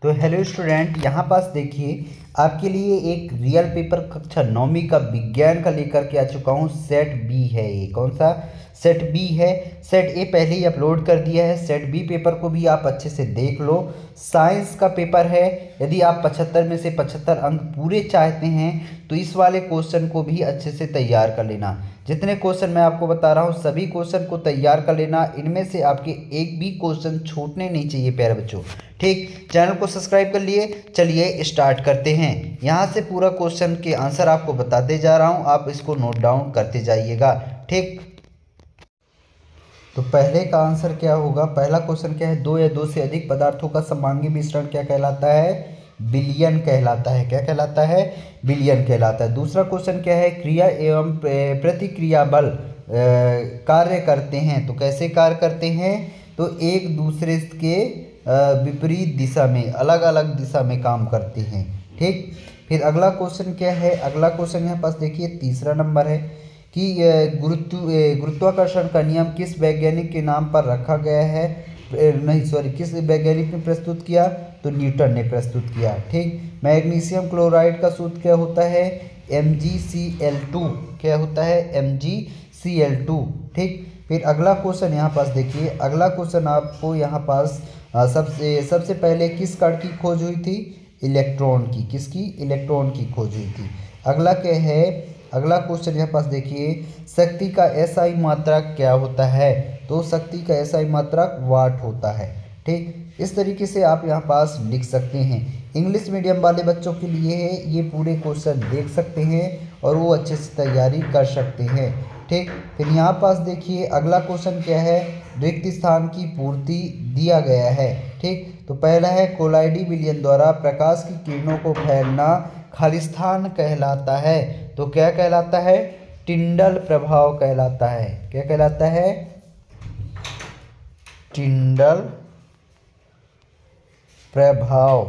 तो hello student, यहाँ पास देखिए आपके लिए एक रियल पेपर कक्षा 9वीं का विज्ञान का लेकर के आ चुका हूँ। सेट बी है, ये कौन सा सेट बी है। सेट ए पहले ही अपलोड कर दिया है, सेट बी पेपर को भी आप अच्छे से देख लो। साइंस का पेपर है। यदि आप 75 में से 75 अंक पूरे चाहते हैं तो इस वाले क्वेश्चन को भी अच्छे से तैयार कर लेना। जितने क्वेश्चन मैं आपको बता रहा हूँ सभी क्वेश्चन को तैयार कर लेना, इनमें से आपके एक भी क्वेश्चन छूटने नहीं चाहिए प्यारे बच्चों। ठीक, चैनल को सब्सक्राइब कर लिए। चलिए स्टार्ट करते हैं। यहाँ से पूरा क्वेश्चन के आंसर आपको बताते जा रहा हूँ, आप इसको नोट डाउन करते जाइएगा। ठीक, तो पहले का आंसर क्या होगा। पहला क्वेश्चन क्या है, दो या दो से अधिक पदार्थों का समांगी मिश्रण क्या कहलाता है, विलयन कहलाता है। क्या कहलाता है, विलयन कहलाता है। दूसरा क्वेश्चन क्या है, क्रिया एवं प्रतिक्रिया बल कार्य करते हैं तो कैसे कार्य करते हैं, तो एक दूसरे के विपरीत दिशा में, अलग अलग दिशा में काम करते हैं। ठीक, फिर अगला क्वेश्चन क्या है, अगला क्वेश्चन यहाँ पास देखिए तीसरा नंबर है कि गुरुत्वाकर्षण का नियम किस वैज्ञानिक के नाम पर रखा गया है, नहीं सॉरी, किस वैज्ञानिक ने प्रस्तुत किया, तो न्यूटन ने प्रस्तुत किया। ठीक, मैग्नीशियम क्लोराइड का सूत्र क्या होता है, MgCl2। क्या होता है, MgCl2। ठीक, फिर अगला क्वेश्चन यहाँ पास देखिए, अगला क्वेश्चन आपको यहाँ पास सबसे पहले किस कण की खोज हुई थी, इलेक्ट्रॉन की। किसकी, इलेक्ट्रॉन की खोज हुई थी। अगला क्या है, अगला क्वेश्चन यहाँ पास देखिए, शक्ति का एसआई मात्रक क्या होता है, तो शक्ति का एसआई मात्रक वाट होता है। ठीक, इस तरीके से आप यहाँ पास लिख सकते हैं। इंग्लिश मीडियम वाले बच्चों के लिए ये पूरे क्वेश्चन देख सकते हैं और वो अच्छे से तैयारी कर सकते हैं। ठीक, फिर यहाँ पास देखिए अगला क्वेश्चन क्या है, रिक्त स्थान की पूर्ति दिया गया है। ठीक, तो पहला है कोलाइडी विलयन द्वारा प्रकाश की किरणों को फैलना खालिस्तान कहलाता है, तो क्या कहलाता है, टिंडल प्रभाव कहलाता है। क्या कहलाता है, टिंडल प्रभाव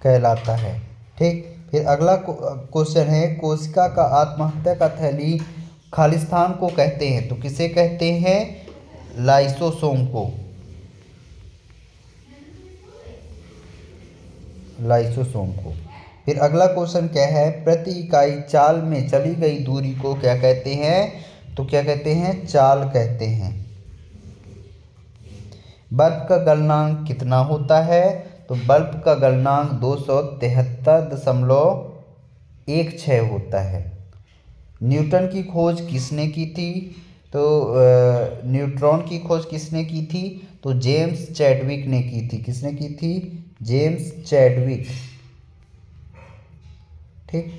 कहलाता है। ठीक, फिर अगला क्वेश्चन है, कोशिका का आत्महत्या का थैली खालिस्तान को कहते हैं, तो किसे कहते हैं, लाइसोसोम को, लाइसोसोम को। फिर अगला क्वेश्चन क्या है, प्रति इकाई चाल में चली गई दूरी को क्या कहते हैं, तो क्या कहते हैं, चाल कहते हैं। बल्ब का गलनांक कितना होता है, तो बल्ब का गलनांक 273.16 होता है। न्यूटन की खोज किसने की थी, तो न्यूट्रॉन की खोज किसने की थी, तो जेम्स चैडविक ने की थी। किसने की थी, जेम्स चैडविक। ठीक,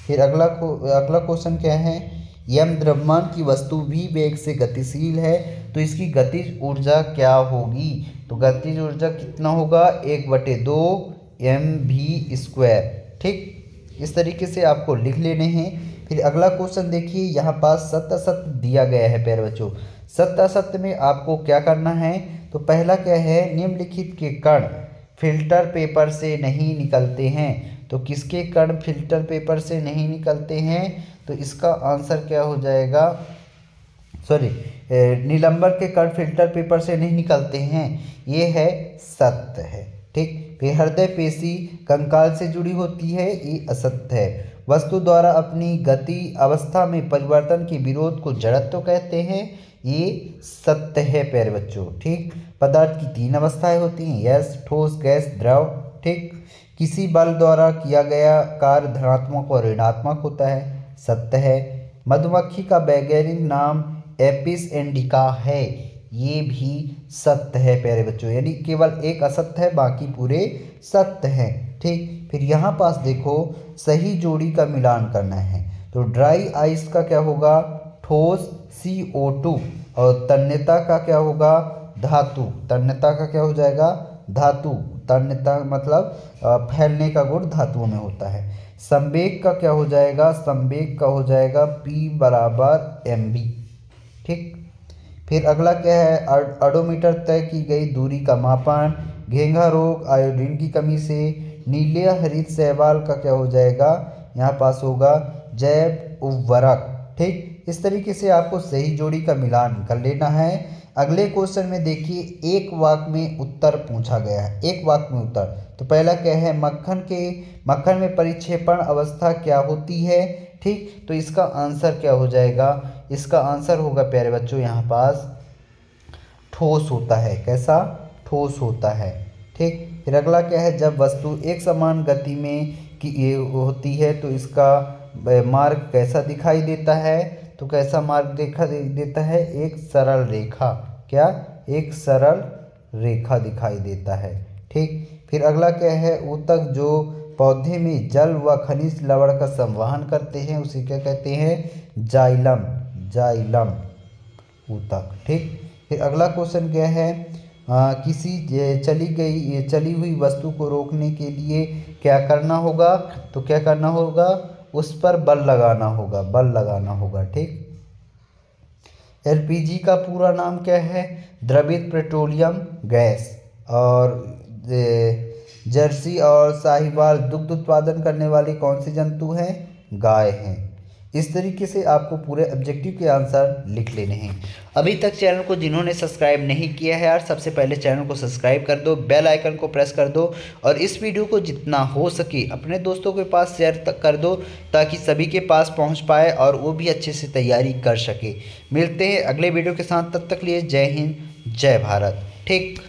फिर अगला क्वेश्चन क्या है, यम द्रव्यमान की वस्तु भी वेग से गतिशील है तो इसकी गतिज ऊर्जा क्या होगी, तो गतिज ऊर्जा कितना होगा, 1/2 mv²। ठीक, इस तरीके से आपको लिख लेने हैं। फिर अगला क्वेश्चन देखिए, यहाँ पास सत्य असत्य दिया गया है प्यारे बच्चों। सत्य असत्य में आपको क्या करना है, तो पहला क्या है, निम्नलिखित के कण फिल्टर पेपर से नहीं निकलते हैं, तो किसके कण फिल्टर पेपर से नहीं निकलते हैं, तो इसका आंसर क्या हो जाएगा, सॉरी, नीलंबर के कण फिल्टर पेपर से नहीं निकलते हैं, ये है सत्य है। ठीक, फिर हृदय पेशी कंकाल से जुड़ी होती है, ये असत्य है। वस्तु द्वारा अपनी गति अवस्था में परिवर्तन के विरोध को जड़त्व कहते हैं, ये सत्य है प्यारे बच्चों। ठीक, पदार्थ की 3 अवस्थाएं होती हैं, यस, ठोस, गैस, द्रव। ठीक, किसी बल द्वारा किया गया कार्य धनात्मक और ऋणात्मक होता है, सत्य है। मधुमक्खी का वैज्ञानिक नाम एपिस इंडिका है, ये भी सत्य है प्यारे बच्चों। यानी केवल एक असत्य है, बाकी पूरे सत्य हैं। ठीक, फिर यहाँ पास देखो सही जोड़ी का मिलान करना है, तो ड्राई आइस का क्या होगा, ठोस CO2, और तन्यता का क्या होगा, धातु। तन्यता का क्या हो जाएगा, धातु। तन्यता मतलब फैलने का गुण धातुओं में होता है। संवेग का क्या हो जाएगा, संवेग का हो जाएगा P = mv। ठीक, फिर अगला क्या है, ऑडोमीटर तय की गई दूरी का मापन। घेंघा रोग आयोडीन की कमी से। नीले हरित शैवाल का क्या हो जाएगा, यहाँ पास होगा जैव उर्वरक। ठीक, इस तरीके से आपको सही जोड़ी का मिलान कर लेना है। अगले क्वेश्चन में देखिए, एक वाक्य में उत्तर पूछा गया है, एक वाक्य में उत्तर। तो पहला क्या है, मक्खन में परिक्षेपण अवस्था क्या होती है। ठीक, तो इसका आंसर क्या हो जाएगा, इसका आंसर होगा प्यारे बच्चों यहाँ पास ठोस होता है। कैसा, ठोस होता है। ठीक, फिर अगला क्या है, जब वस्तु एक समान गति में की ये होती है तो इसका मार्ग कैसा दिखाई देता है। तो कैसा मार्ग देता है, एक सरल रेखा। क्या, एक सरल रेखा दिखाई देता है। ठीक, फिर अगला क्या है, ऊतक जो पौधे में जल व खनिज लवण का संवहन करते हैं उसे क्या कहते हैं, जाइलम, जाइलम ऊतक। ठीक, फिर अगला क्वेश्चन क्या है, किसी चली हुई वस्तु को रोकने के लिए क्या करना होगा। तो क्या करना होगा, उस पर बल लगाना होगा, बल लगाना होगा। ठीक, एलपीजी का पूरा नाम क्या है, द्रवित पेट्रोलियम गैस। और जर्सी और साहिवाल दुग्ध उत्पादन करने वाले कौन से जंतु हैं, गाय हैं। इस तरीके से आपको पूरे ऑब्जेक्टिव के आंसर लिख लेने हैं। अभी तक चैनल को जिन्होंने सब्सक्राइब नहीं किया है यार, सबसे पहले चैनल को सब्सक्राइब कर दो, बेल आइकन को प्रेस कर दो और इस वीडियो को जितना हो सके अपने दोस्तों के पास शेयर कर दो ताकि सभी के पास पहुंच पाए और वो भी अच्छे से तैयारी कर सके। मिलते हैं अगले वीडियो के साथ, तब तक लिए जय हिंद, जय भारत। ठीक।